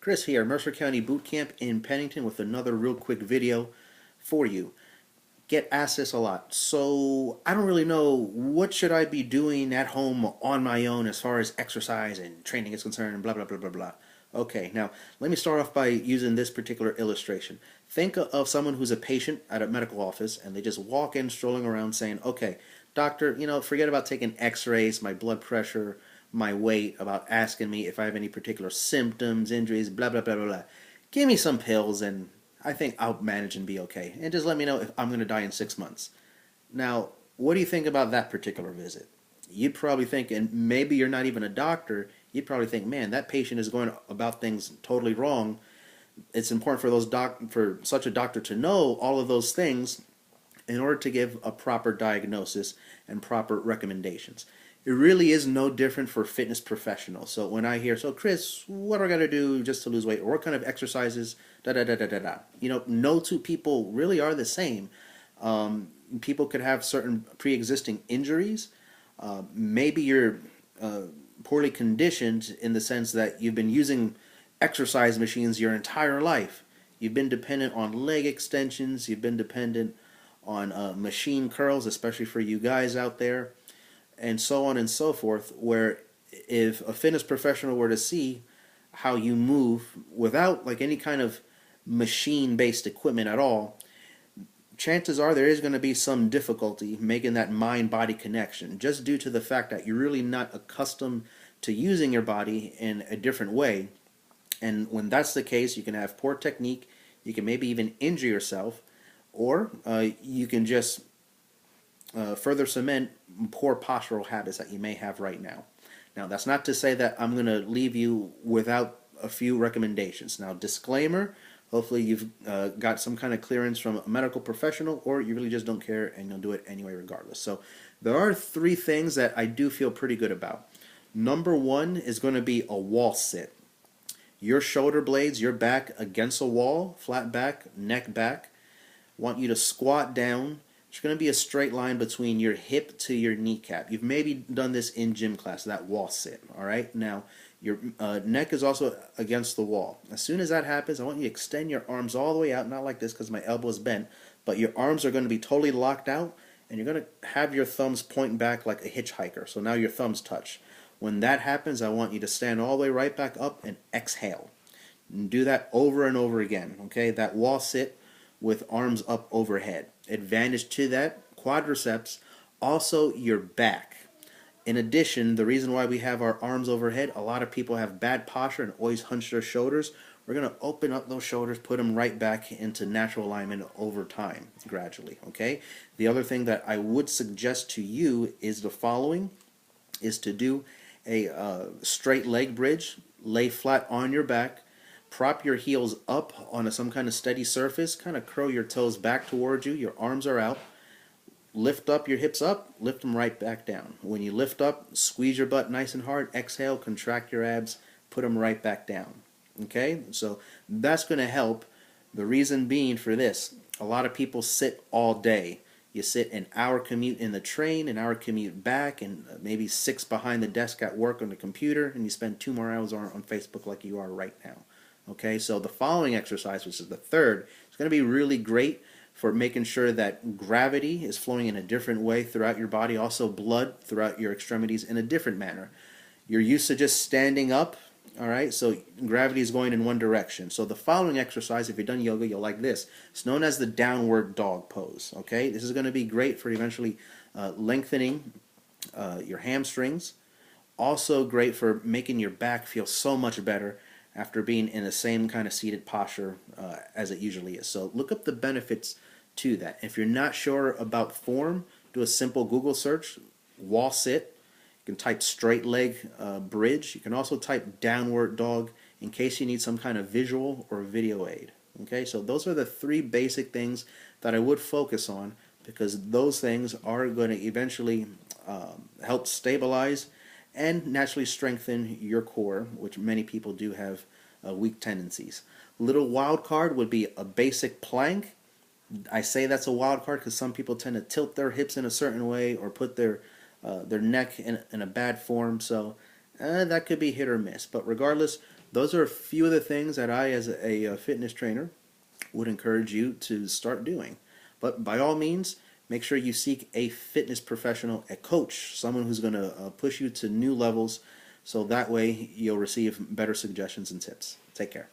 Chris here, Mercer County Boot Camp in Pennington with another real quick video for you. Get asked this a lot. So I don't really know what should I be doing at home on my own as far as exercise and training is concerned and blah blah blah blah blah. Okay, now let me start off by using this particular illustration. Think of someone who's a patient at a medical office and they just walk in strolling around saying, okay, doctor, forget about taking x-rays, my blood pressure, my weight, about asking me if I have any particular symptoms, injuries, blah, blah, blah, blah, blah. Give me some pills and I think I'll manage and be okay. And just let me know if I'm going to die in 6 months. Now, what do you think about that particular visit? You'd probably think, and maybe you're not even a doctor, you'd probably think, man, that patient is going about things totally wrong. It's important for for such a doctor to know all of those things in order to give a proper diagnosis and proper recommendations. It really is no different for fitness professionals. So when I hear, so Chris, what do I got to do just to lose weight? Or what kind of exercises? Da da da da da da. No two people really are the same. People could have certain pre-existing injuries. Maybe you're poorly conditioned in the sense that you've been using exercise machines your entire life. You've been dependent on leg extensions. You've been dependent on machine curls, especially for you guys out there, and so on and so forth, where if a fitness professional were to see how you move without like any kind of machine-based equipment at all, chances are there is going to be some difficulty making that mind-body connection, just due to the fact that you're really not accustomed to using your body in a different way. And when that's the case, you can have poor technique, you can maybe even injure yourself, or you can just further cement poor postural habits that you may have right now. Now, that's not to say that I'm going to leave you without a few recommendations. Now, disclaimer, hopefully you've got some kind of clearance from a medical professional, or you really just don't care and you'll do it anyway regardless. So there are three things that I do feel pretty good about. Number one is going to be a wall sit. Your shoulder blades, your back against a wall, flat back, neck back. Want you to squat down. It's going to be a straight line between your hip to your kneecap. You've maybe done this in gym class, that wall sit, all right? Now, your neck is also against the wall. As soon as that happens, I want you to extend your arms all the way out, not like this because my elbow is bent, but your arms are going to be totally locked out, and you're going to have your thumbs pointing back like a hitchhiker. So now your thumbs touch. When that happens, I want you to stand all the way right back up and exhale. And do that over and over again, okay? That wall sit with arms up overhead. Advantage to that, quadriceps, also your back. In addition, the reason why we have our arms overhead, a lot of people have bad posture and always hunch their shoulders. We're going to open up those shoulders, put them right back into natural alignment over time, gradually, okay? The other thing that I would suggest to you is the following, is to do a straight leg bridge, lay flat on your back, prop your heels up on some kind of steady surface, kind of curl your toes back towards you, your arms are out, lift up your hips up, lift them right back down. When you lift up, squeeze your butt nice and hard, exhale, contract your abs, put them right back down. Okay, so that's going to help. The reason being for this, a lot of people sit all day. You sit an hour commute in the train, an hour commute back, and maybe 6 behind the desk at work on the computer, and you spend 2 more hours on Facebook like you are right now. Okay, so the following exercise, which is the third, is going to be really great for making sure that gravity is flowing in a different way throughout your body, also blood throughout your extremities in a different manner. You're used to just standing up, all right, so gravity is going in one direction. So the following exercise, if you've done yoga, you'll like this. It's known as the downward dog pose, okay? This is going to be great for eventually lengthening your hamstrings. Also great for making your back feel so much better after being in the same kind of seated posture as it usually is. So look up the benefits to that. If you're not sure about form, do a simple Google search, wall sit. You can type straight leg bridge. You can also type downward dog in case you need some kind of visual or video aid. Okay, so those are the three basic things that I would focus on, because those things are going to eventually help stabilize and naturally strengthen your core, which many people do have weak tendencies. Little wild card would be a basic plank. I say that's a wild card because some people tend to tilt their hips in a certain way or put their neck in a bad form. So that could be hit or miss. But regardless, those are a few of the things that I, as a fitness trainer, would encourage you to start doing. But by all means, make sure you seek a fitness professional, a coach, someone who's going to push you to new levels, so that way you'll receive better suggestions and tips. Take care.